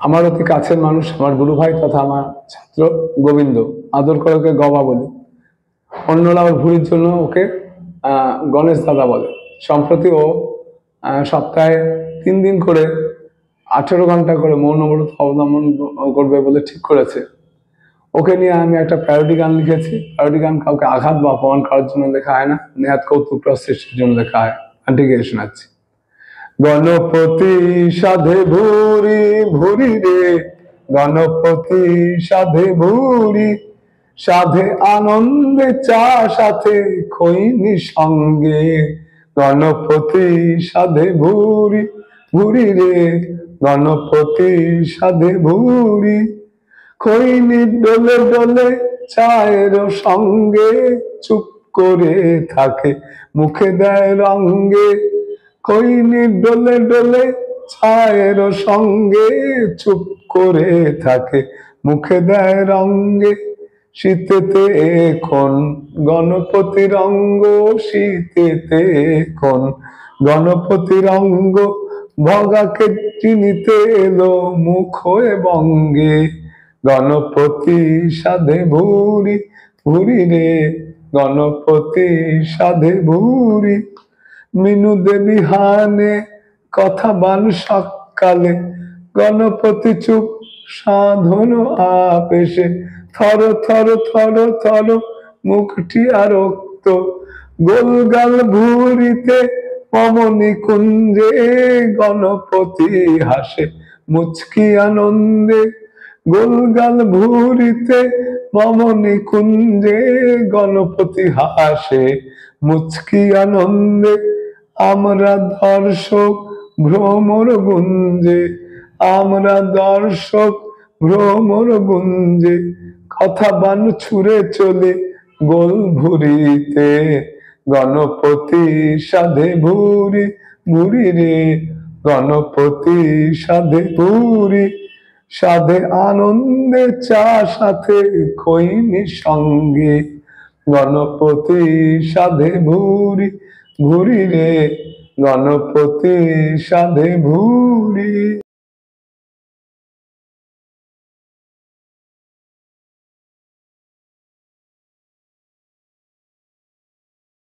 আমার অতি কাছের মানুষ, আমার গুরু ভাই তথা আমার ছাত্র গোবিন্দ, আদর করে ওকে গবা বলি। অন্যরা ওর ভুরির জন্য ওকে গণেশ দাদা বলে। সম্প্রতি ও সপ্তাহে 3 দিন করে 18 ঘন্টা করে মৌন ব্রত অবলম্বন করবে বলে ঠিক করেছে। ওকে নিয়ে আমি একটা প্যারোডি গান লিখেছি। প্যারোডি গান কাউকে আঘাত বা অপমান করার জন্য লেখা হয় না, নেহাত কৌতুক সৃষ্টির জন্য লেখা হয়। গানটি গিয়ে শোনাচ্ছি। গণপতি সাধে ভুরি ভুরি রে, গণপতি সাধে ভুরি, সাধে আনন্দে চা সাথে খৈনি সঙ্গে। গণপতি সাধে ভুরি ভুরি রে, গণপতি সাধে ভুরি, খৈনি ডোলে ডোলে চায়ের সঙ্গে, চুপ করে থাকে মুখে দেয় রঙ্গে। খৈনি ডোলে ডোলে চায়ের সঙ্গে, চুপ করে থাকে মুখে দেয় রঙ্গে। শীতেতে এখন গণপতির অঙ্গ, শীতেতে এখন গণপতির অঙ্গ, ভগাকে চিনিতে এলো মুখ হয়ে বঙ্গে। গণপতি সাধে ভুরি ভুরি রে, গণপতি সাধে ভুরি, মিনু দেবী হানে কথা বান সকালে, গণপতি চুপ সাধন আপ এসে, থর থর থর থর মুখটি আরক্ত, গোলগাল ভুরিতে পবনী কুঞ্জে, গণপতি হাসে মুচকি আনন্দে। গোলগাল ভুরিতে পবনী কুঞ্জে, গণপতি হাসে মুচকি আনন্দে। আমরা দর্শক ভ্রমর গুঞ্জে, আমরা দর্শক ভ্রমর গুঞ্জে, কথা বান ছুড়ে চলে গোল ভুরিতে। গণপতি সাধে ভুরি ভুরি রে, গণপতি সাধে ভুরি, সাধে আনন্দে চা সাথে খৈনি সঙ্গে। গণপতি সাধে ভুরি ভুরি রে, গণপতি সাধে ভুরি।